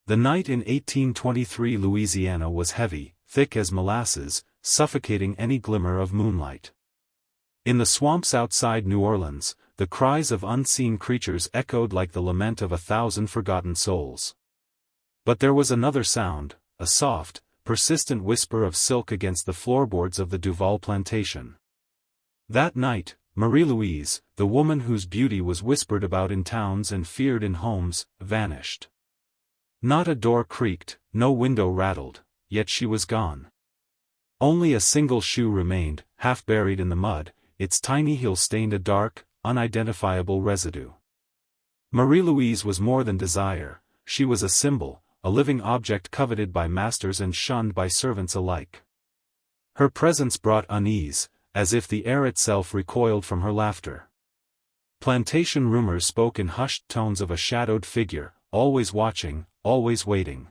The night in 1823 Louisiana was heavy, thick as molasses, suffocating any glimmer of moonlight. In the swamps outside New Orleans, the cries of unseen creatures echoed like the lament of 1,000 forgotten souls. But there was another sound, a soft, persistent whisper of silk against the floorboards of the Duval plantation. That night, Marie-Louise, the woman whose beauty was whispered about in towns and feared in homes, vanished. Not a door creaked, no window rattled, yet she was gone. Only a single shoe remained, half buried in the mud, its tiny heel stained a dark, unidentifiable residue. Marie-Louise was more than desire, she was a symbol, a living object coveted by masters and shunned by servants alike. Her presence brought unease, as if the air itself recoiled from her laughter. Plantation rumors spoke in hushed tones of a shadowed figure, always watching, always waiting.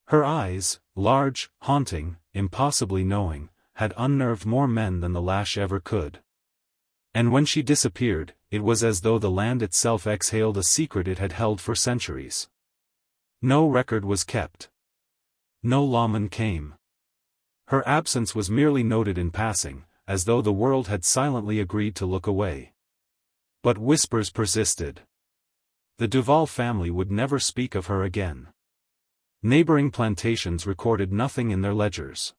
Her eyes, large, haunting, impossibly knowing, had unnerved more men than the lash ever could. And when she disappeared, it was as though the land itself exhaled a secret it had held for centuries. No record was kept. No lawman came. Her absence was merely noted in passing, as though the world had silently agreed to look away. But whispers persisted. The Duval family would never speak of her again. Neighboring plantations recorded nothing in their ledgers.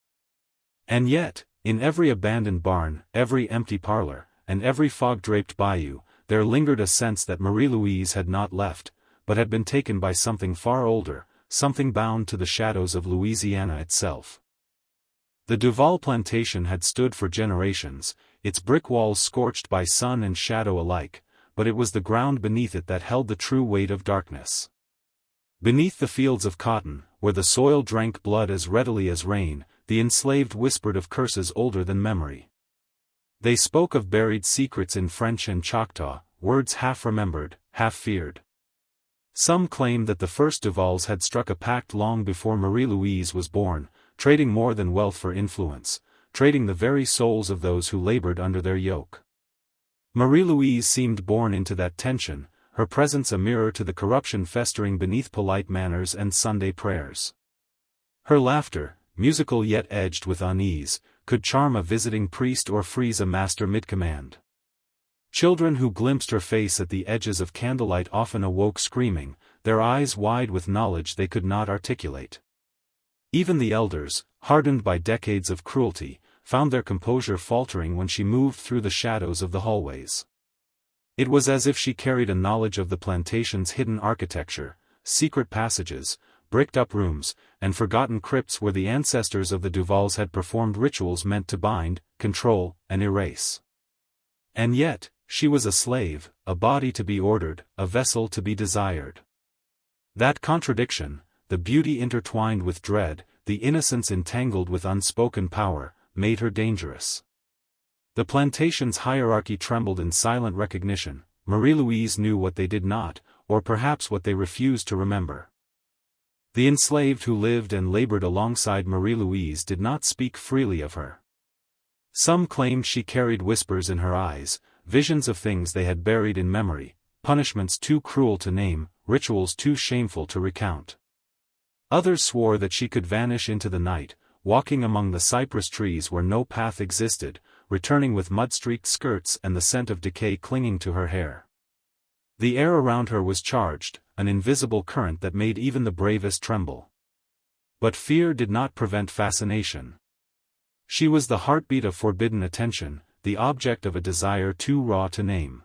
And yet, in every abandoned barn, every empty parlor, and every fog-draped bayou, there lingered a sense that Marie-Louise had not left, but had been taken by something far older, something bound to the shadows of Louisiana itself. The Duval plantation had stood for generations, its brick walls scorched by sun and shadow alike, but it was the ground beneath it that held the true weight of darkness. Beneath the fields of cotton, where the soil drank blood as readily as rain, the enslaved whispered of curses older than memory. They spoke of buried secrets in French and Choctaw, words half remembered, half feared. Some claimed that the first Duvals had struck a pact long before Marie-Louise was born, trading more than wealth for influence, trading the very souls of those who labored under their yoke. Marie-Louise seemed born into that tension, her presence a mirror to the corruption festering beneath polite manners and Sunday prayers. Her laughter, musical yet edged with unease, could charm a visiting priest or freeze a master mid-command. Children who glimpsed her face at the edges of candlelight often awoke screaming, their eyes wide with knowledge they could not articulate. Even the elders, hardened by decades of cruelty, found their composure faltering when she moved through the shadows of the hallways. It was as if she carried a knowledge of the plantation's hidden architecture, secret passages, bricked-up rooms, and forgotten crypts where the ancestors of the Duvals had performed rituals meant to bind, control, and erase. And yet, she was a slave, a body to be ordered, a vessel to be desired. That contradiction, the beauty intertwined with dread, the innocence entangled with unspoken power, made her dangerous. The plantation's hierarchy trembled in silent recognition. Marie-Louise knew what they did not, or perhaps what they refused to remember. The enslaved who lived and labored alongside Marie-Louise did not speak freely of her. Some claimed she carried whispers in her eyes, visions of things they had buried in memory, punishments too cruel to name, rituals too shameful to recount. Others swore that she could vanish into the night, walking among the cypress trees where no path existed, returning with mud-streaked skirts and the scent of decay clinging to her hair. The air around her was charged, an invisible current that made even the bravest tremble. But fear did not prevent fascination. She was the heartbeat of forbidden attention, the object of a desire too raw to name.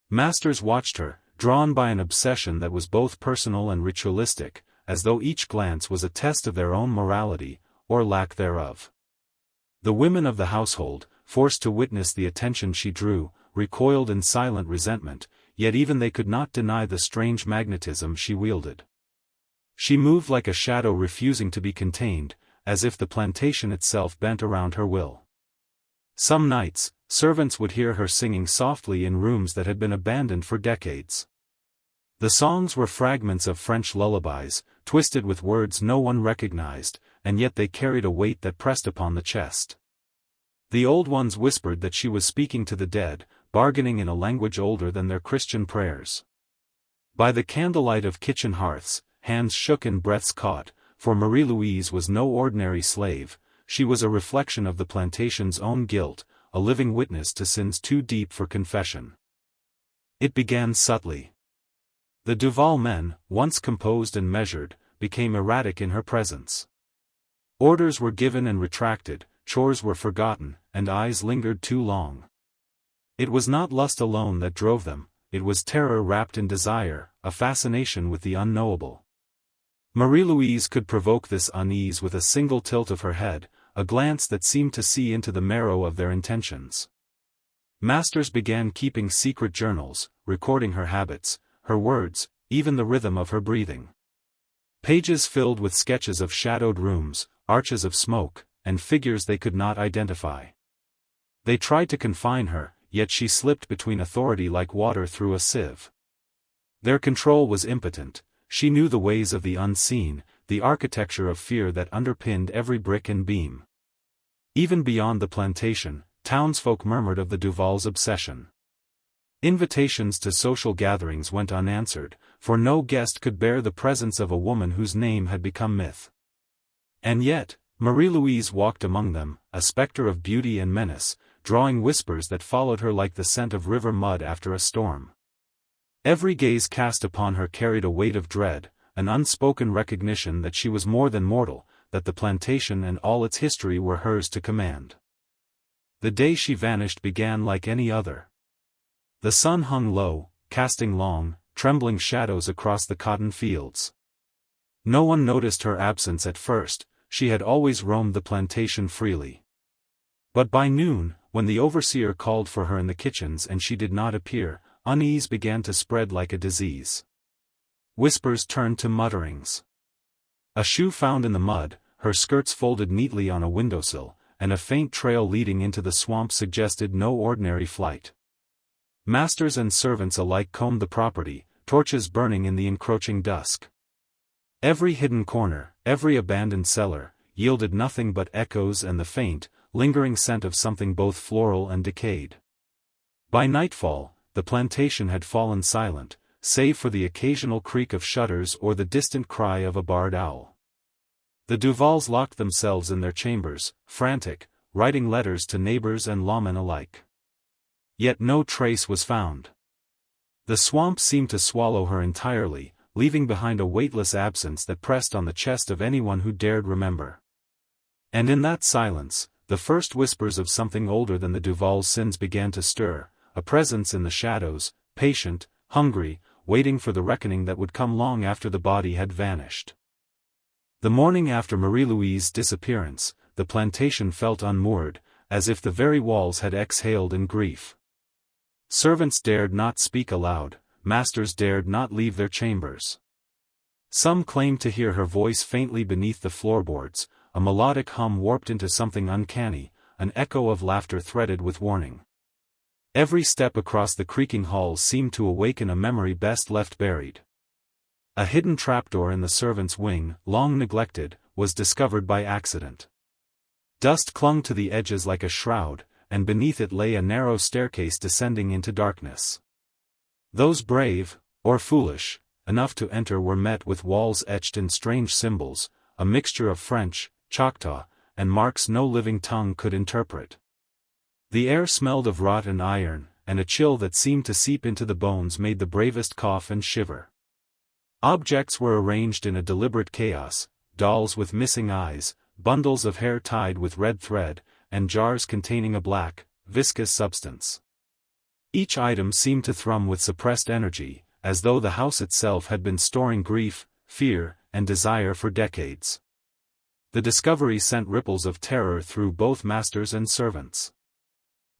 Masters watched her, drawn by an obsession that was both personal and ritualistic, as though each glance was a test of their own morality, or lack thereof. The women of the household, forced to witness the attention she drew, recoiled in silent resentment, yet even they could not deny the strange magnetism she wielded. She moved like a shadow refusing to be contained, as if the plantation itself bent around her will. Some nights, servants would hear her singing softly in rooms that had been abandoned for decades. The songs were fragments of French lullabies, twisted with words no one recognized, and yet they carried a weight that pressed upon the chest. The old ones whispered that she was speaking to the dead, bargaining in a language older than their Christian prayers. By the candlelight of kitchen hearths, hands shook and breaths caught, for Marie-Louise was no ordinary slave, she was a reflection of the plantation's own guilt, a living witness to sins too deep for confession. It began subtly. The Duval men, once composed and measured, became erratic in her presence. Orders were given and retracted, chores were forgotten, and eyes lingered too long. It was not lust alone that drove them, it was terror wrapped in desire, a fascination with the unknowable. Marie-Louise could provoke this unease with a single tilt of her head, a glance that seemed to see into the marrow of their intentions. Masters began keeping secret journals, recording her habits, her words, even the rhythm of her breathing. Pages filled with sketches of shadowed rooms, arches of smoke, and figures they could not identify. They tried to confine her, yet she slipped between authority like water through a sieve. Their control was impotent, she knew the ways of the unseen, the architecture of fear that underpinned every brick and beam. Even beyond the plantation, townsfolk murmured of the Duval's obsession. Invitations to social gatherings went unanswered, for no guest could bear the presence of a woman whose name had become myth. And yet, Marie-Louise walked among them, a specter of beauty and menace, drawing whispers that followed her like the scent of river mud after a storm. Every gaze cast upon her carried a weight of dread, an unspoken recognition that she was more than mortal, that the plantation and all its history were hers to command. The day she vanished began like any other. The sun hung low, casting long, trembling shadows across the cotton fields. No one noticed her absence at first, she had always roamed the plantation freely. But by noon, when the overseer called for her in the kitchens and she did not appear, unease began to spread like a disease. Whispers turned to mutterings. A shoe found in the mud, her skirts folded neatly on a windowsill, and a faint trail leading into the swamp suggested no ordinary flight. Masters and servants alike combed the property, torches burning in the encroaching dusk. Every hidden corner, every abandoned cellar, yielded nothing but echoes and the faint, lingering scent of something both floral and decayed. By nightfall, the plantation had fallen silent, save for the occasional creak of shutters or the distant cry of a barred owl. The Duvals locked themselves in their chambers, frantic, writing letters to neighbors and lawmen alike. Yet no trace was found. The swamp seemed to swallow her entirely, leaving behind a weightless absence that pressed on the chest of anyone who dared remember. And in that silence, the first whispers of something older than the Duval's sins began to stir, a presence in the shadows, patient, hungry, waiting for the reckoning that would come long after the body had vanished. The morning after Marie-Louise's disappearance, the plantation felt unmoored, as if the very walls had exhaled in grief. Servants dared not speak aloud, masters dared not leave their chambers. Some claimed to hear her voice faintly beneath the floorboards, a melodic hum warped into something uncanny, an echo of laughter threaded with warning. Every step across the creaking halls seemed to awaken a memory best left buried. A hidden trapdoor in the servants' wing, long neglected, was discovered by accident. Dust clung to the edges like a shroud, and beneath it lay a narrow staircase descending into darkness. Those brave, or foolish, enough to enter were met with walls etched in strange symbols, a mixture of French, Choctaw, and marks no living tongue could interpret. The air smelled of rot and iron, and a chill that seemed to seep into the bones made the bravest cough and shiver. Objects were arranged in a deliberate chaos, dolls with missing eyes, bundles of hair tied with red thread, and jars containing a black, viscous substance. Each item seemed to thrum with suppressed energy, as though the house itself had been storing grief, fear, and desire for decades. The discovery sent ripples of terror through both masters and servants.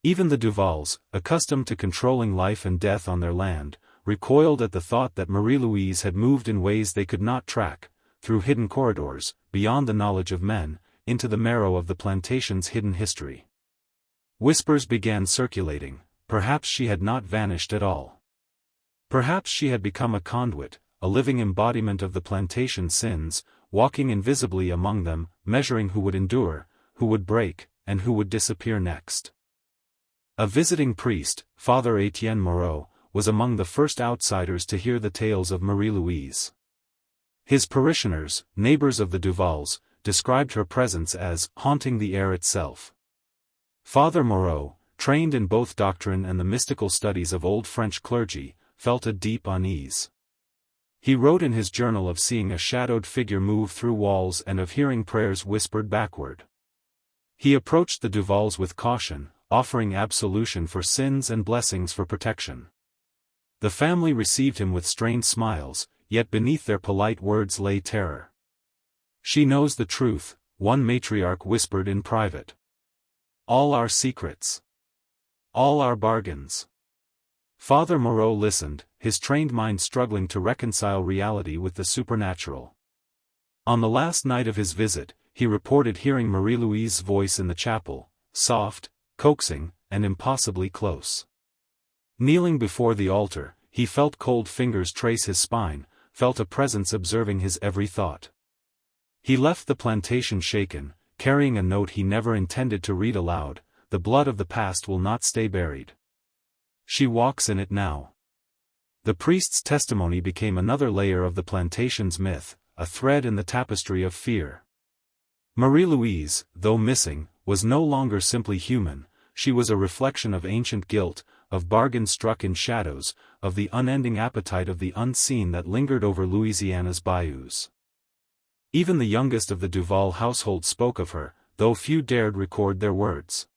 Even the Duvals, accustomed to controlling life and death on their land, recoiled at the thought that Marie-Louise had moved in ways they could not track, through hidden corridors, beyond the knowledge of men, into the marrow of the plantation's hidden history. Whispers began circulating, perhaps she had not vanished at all. Perhaps she had become a conduit, a living embodiment of the plantation's sins, walking invisibly among them, measuring who would endure, who would break, and who would disappear next. A visiting priest, Father Etienne Moreau, was among the first outsiders to hear the tales of Marie-Louise. His parishioners, neighbors of the Duvals, described her presence as haunting the air itself. Father Moreau, trained in both doctrine and the mystical studies of old French clergy, felt a deep unease. He wrote in his journal of seeing a shadowed figure move through walls and of hearing prayers whispered backward. He approached the Duvals with caution, offering absolution for sins and blessings for protection. The family received him with strained smiles, yet beneath their polite words lay terror. "She knows the truth," one matriarch whispered in private. "All our secrets. All our bargains." Father Moreau listened, his trained mind struggling to reconcile reality with the supernatural. On the last night of his visit, he reported hearing Marie-Louise's voice in the chapel, soft, coaxing, and impossibly close. Kneeling before the altar, he felt cold fingers trace his spine, felt a presence observing his every thought. He left the plantation shaken, carrying a note he never intended to read aloud: "The blood of the past will not stay buried. She walks in it now." The priest's testimony became another layer of the plantation's myth, a thread in the tapestry of fear. Marie-Louise, though missing, was no longer simply human. She was a reflection of ancient guilt, of bargains struck in shadows, of the unending appetite of the unseen that lingered over Louisiana's bayous. Even the youngest of the Duval household spoke of her, though few dared record their words.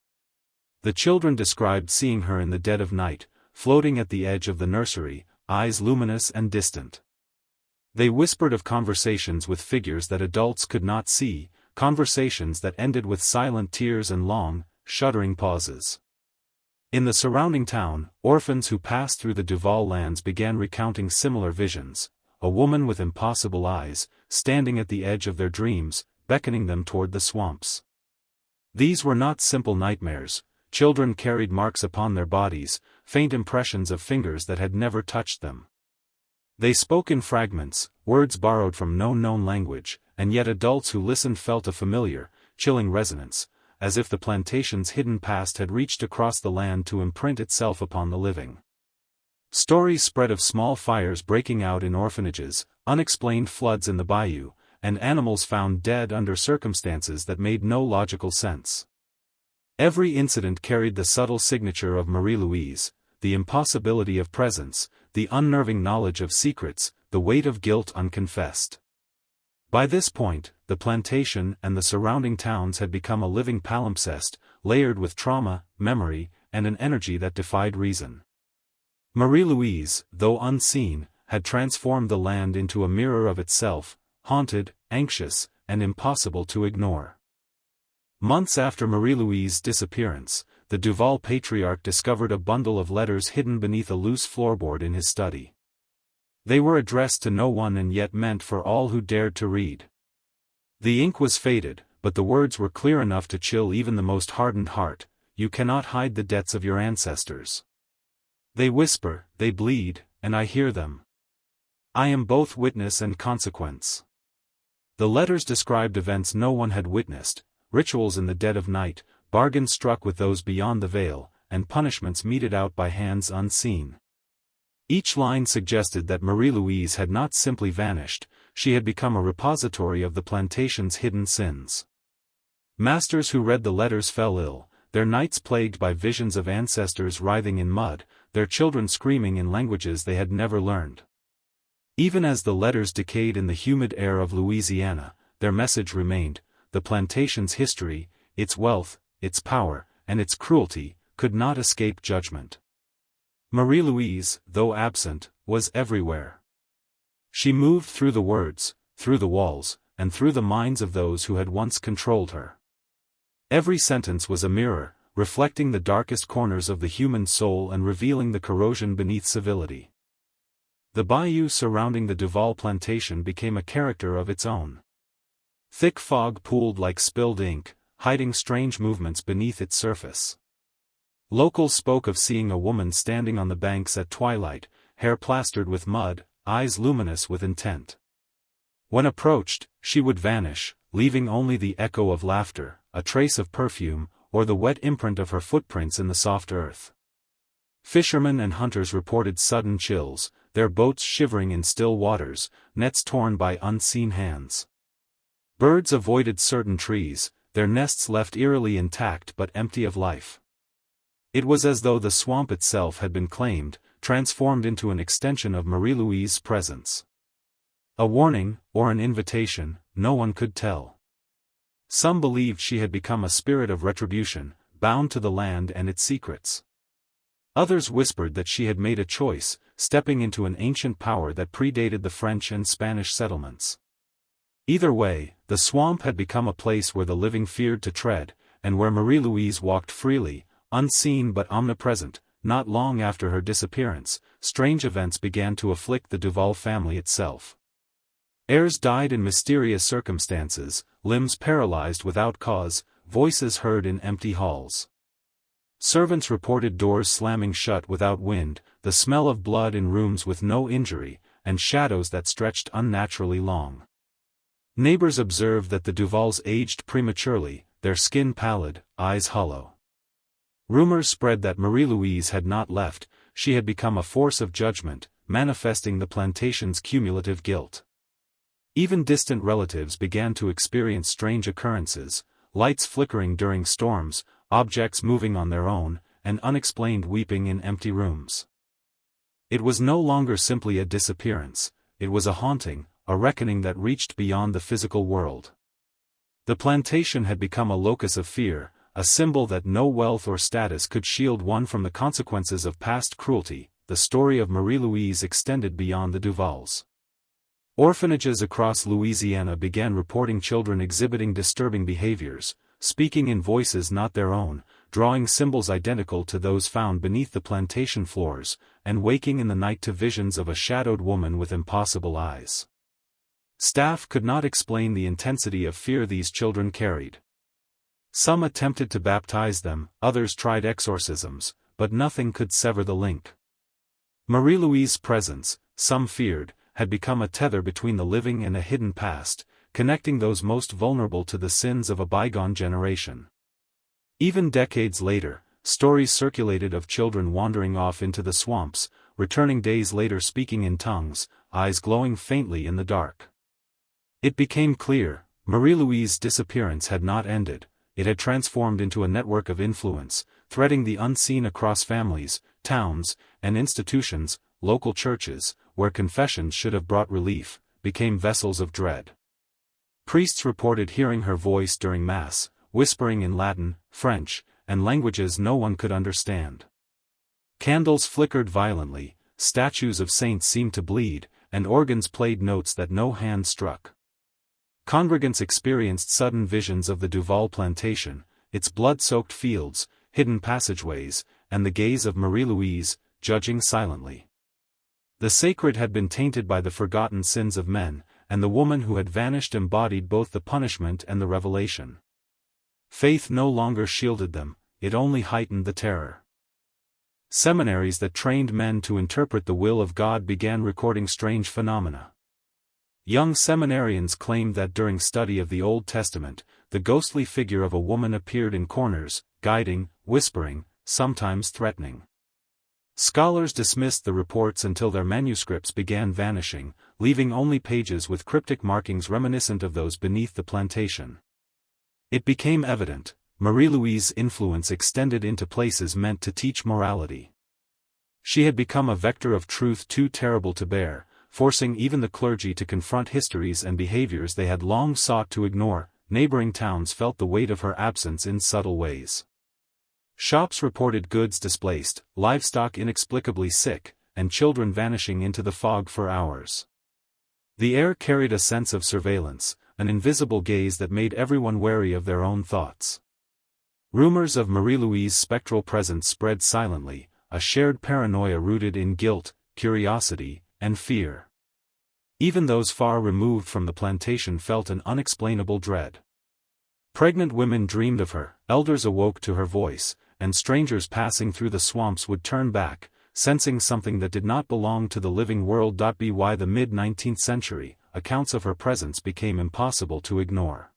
The children described seeing her in the dead of night, floating at the edge of the nursery, eyes luminous and distant. They whispered of conversations with figures that adults could not see, conversations that ended with silent tears and long, shuddering pauses. In the surrounding town, orphans who passed through the Duval lands began recounting similar visions: a woman with impossible eyes, standing at the edge of their dreams, beckoning them toward the swamps. These were not simple nightmares. Children carried marks upon their bodies, faint impressions of fingers that had never touched them. They spoke in fragments, words borrowed from no known language, and yet adults who listened felt a familiar, chilling resonance, as if the plantation's hidden past had reached across the land to imprint itself upon the living. Stories spread of small fires breaking out in orphanages, unexplained floods in the bayou, and animals found dead under circumstances that made no logical sense. Every incident carried the subtle signature of Marie-Louise, the impossibility of presence, the unnerving knowledge of secrets, the weight of guilt unconfessed. By this point, the plantation and the surrounding towns had become a living palimpsest, layered with trauma, memory, and an energy that defied reason. Marie-Louise, though unseen, had transformed the land into a mirror of itself, haunted, anxious, and impossible to ignore. Months after Marie-Louise's disappearance, the Duval patriarch discovered a bundle of letters hidden beneath a loose floorboard in his study. They were addressed to no one and yet meant for all who dared to read. The ink was faded, but the words were clear enough to chill even the most hardened heart: "You cannot hide the debts of your ancestors. They whisper, they bleed, and I hear them. I am both witness and consequence." The letters described events no one had witnessed: rituals in the dead of night, bargains struck with those beyond the veil, and punishments meted out by hands unseen. Each line suggested that Marie-Louise had not simply vanished, she had become a repository of the plantation's hidden sins. Masters who read the letters fell ill, their nights plagued by visions of ancestors writhing in mud, their children screaming in languages they had never learned. Even as the letters decayed in the humid air of Louisiana, their message remained: the plantation's history, its wealth, its power, and its cruelty, could not escape judgment. Marie-Louise, though absent, was everywhere. She moved through the words, through the walls, and through the minds of those who had once controlled her. Every sentence was a mirror, reflecting the darkest corners of the human soul and revealing the corrosion beneath civility. The bayou surrounding the Duval plantation became a character of its own. Thick fog pooled like spilled ink, hiding strange movements beneath its surface. Locals spoke of seeing a woman standing on the banks at twilight, hair plastered with mud, eyes luminous with intent. When approached, she would vanish, leaving only the echo of laughter, a trace of perfume, or the wet imprint of her footprints in the soft earth. Fishermen and hunters reported sudden chills, their boats shivering in still waters, nets torn by unseen hands. Birds avoided certain trees, their nests left eerily intact but empty of life. It was as though the swamp itself had been claimed, transformed into an extension of Marie-Louise's presence. A warning, or an invitation, no one could tell. Some believed she had become a spirit of retribution, bound to the land and its secrets. Others whispered that she had made a choice, stepping into an ancient power that predated the French and Spanish settlements. Either way, the swamp had become a place where the living feared to tread, and where Marie-Louise walked freely, unseen but omnipresent. Not long after her disappearance, strange events began to afflict the Duval family itself. Heirs died in mysterious circumstances, limbs paralyzed without cause, voices heard in empty halls. Servants reported doors slamming shut without wind, the smell of blood in rooms with no injury, and shadows that stretched unnaturally long. Neighbors observed that the Duvals aged prematurely, their skin pallid, eyes hollow. Rumors spread that Marie-Louise had not left, she had become a force of judgment, manifesting the plantation's cumulative guilt. Even distant relatives began to experience strange occurrences, lights flickering during storms, objects moving on their own, and unexplained weeping in empty rooms. It was no longer simply a disappearance, it was a haunting, a reckoning that reached beyond the physical world. The plantation had become a locus of fear, a symbol that no wealth or status could shield one from the consequences of past cruelty. The story of Marie-Louise extended beyond the Duvals. Orphanages across Louisiana began reporting children exhibiting disturbing behaviors, speaking in voices not their own, drawing symbols identical to those found beneath the plantation floors, and waking in the night to visions of a shadowed woman with impossible eyes. Staff could not explain the intensity of fear these children carried. Some attempted to baptize them, others tried exorcisms, but nothing could sever the link. Marie-Louise's presence, some feared, had become a tether between the living and a hidden past, connecting those most vulnerable to the sins of a bygone generation. Even decades later, stories circulated of children wandering off into the swamps, returning days later speaking in tongues, eyes glowing faintly in the dark. It became clear, Marie-Louise's disappearance had not ended, it had transformed into a network of influence, threading the unseen across families, towns, and institutions. Local churches, where confessions should have brought relief, became vessels of dread. Priests reported hearing her voice during Mass, whispering in Latin, French, and languages no one could understand. Candles flickered violently, statues of saints seemed to bleed, and organs played notes that no hand struck. Congregants experienced sudden visions of the Duval plantation, its blood-soaked fields, hidden passageways, and the gaze of Marie-Louise, judging silently. The sacred had been tainted by the forgotten sins of men, and the woman who had vanished embodied both the punishment and the revelation. Faith no longer shielded them, it only heightened the terror. Seminaries that trained men to interpret the will of God began recording strange phenomena. Young seminarians claimed that during study of the Old Testament, the ghostly figure of a woman appeared in corners, guiding, whispering, sometimes threatening. Scholars dismissed the reports until their manuscripts began vanishing, leaving only pages with cryptic markings reminiscent of those beneath the plantation. It became evident, Marie-Louise's influence extended into places meant to teach morality. She had become a vector of truth too terrible to bear, forcing even the clergy to confront histories and behaviors they had long sought to ignore. Neighboring towns felt the weight of her absence in subtle ways. Shops reported goods displaced, livestock inexplicably sick, and children vanishing into the fog for hours. The air carried a sense of surveillance, an invisible gaze that made everyone wary of their own thoughts. Rumors of Marie-Louise's spectral presence spread silently, a shared paranoia rooted in guilt, curiosity, and fear. Even those far removed from the plantation felt an unexplainable dread. Pregnant women dreamed of her, elders awoke to her voice, and strangers passing through the swamps would turn back, sensing something that did not belong to the living world. By the mid-19th century, accounts of her presence became impossible to ignore.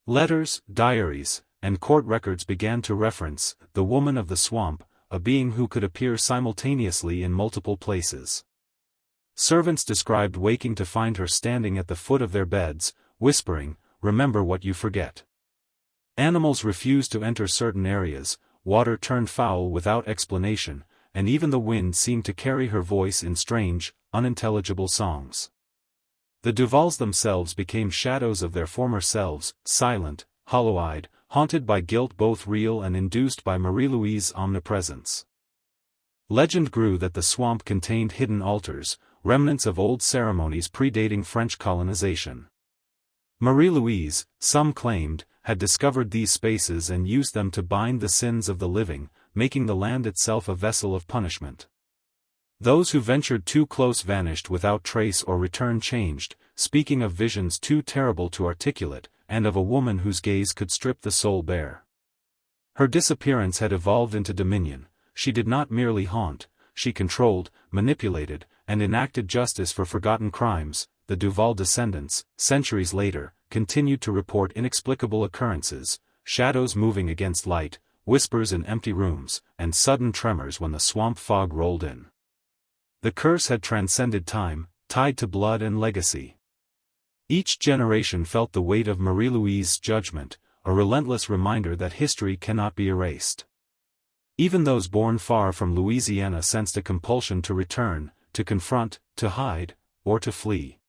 Letters, diaries, and court records began to reference the woman of the swamp, a being who could appear simultaneously in multiple places. Servants described waking to find her standing at the foot of their beds, whispering, "Remember what you forget." Animals refused to enter certain areas, water turned foul without explanation, and even the wind seemed to carry her voice in strange, unintelligible songs. The Duvals themselves became shadows of their former selves, silent, hollow-eyed, haunted by guilt both real and induced by Marie-Louise's omnipresence. Legend grew that the swamp contained hidden altars, remnants of old ceremonies predating French colonization. Marie-Louise, some claimed, had discovered these spaces and used them to bind the sins of the living, making the land itself a vessel of punishment. Those who ventured too close vanished without trace or return changed, speaking of visions too terrible to articulate, and of a woman whose gaze could strip the soul bare. Her disappearance had evolved into dominion. She did not merely haunt, she controlled, manipulated, and enacted justice for forgotten crimes. The Duval descendants, centuries later, continued to report inexplicable occurrences, shadows moving against light, whispers in empty rooms, and sudden tremors when the swamp fog rolled in. The curse had transcended time, tied to blood and legacy. Each generation felt the weight of Marie-Louise's judgment, a relentless reminder that history cannot be erased. Even those born far from Louisiana sensed a compulsion to return, to confront, to hide, or to flee.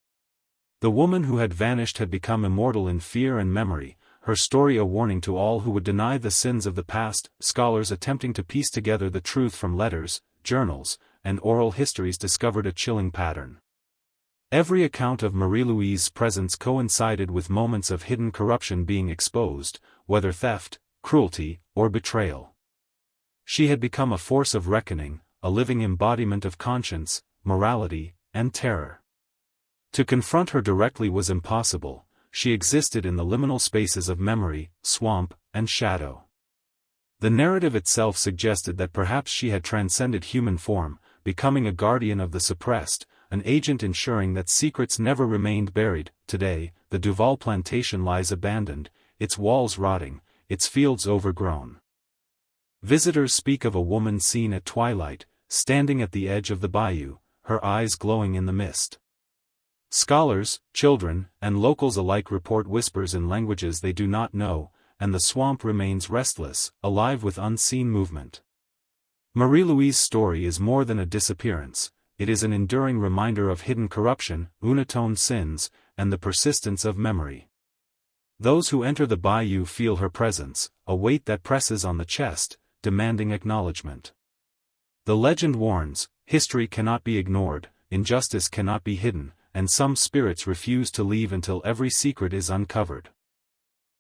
The woman who had vanished had become immortal in fear and memory, her story a warning to all who would deny the sins of the past. Scholars attempting to piece together the truth from letters, journals, and oral histories discovered a chilling pattern. Every account of Marie-Louise's presence coincided with moments of hidden corruption being exposed, whether theft, cruelty, or betrayal. She had become a force of reckoning, a living embodiment of conscience, morality, and terror. To confront her directly was impossible. She existed in the liminal spaces of memory, swamp, and shadow. The narrative itself suggested that perhaps she had transcended human form, becoming a guardian of the suppressed, an agent ensuring that secrets never remained buried. Today, the Duval plantation lies abandoned, its walls rotting, its fields overgrown. Visitors speak of a woman seen at twilight, standing at the edge of the bayou, her eyes glowing in the mist. Scholars, children, and locals alike report whispers in languages they do not know, and the swamp remains restless, alive with unseen movement. Marie-Louise's story is more than a disappearance, it is an enduring reminder of hidden corruption, unatoned sins, and the persistence of memory. Those who enter the bayou feel her presence, a weight that presses on the chest, demanding acknowledgement. The legend warns, history cannot be ignored, injustice cannot be hidden, and some spirits refuse to leave until every secret is uncovered.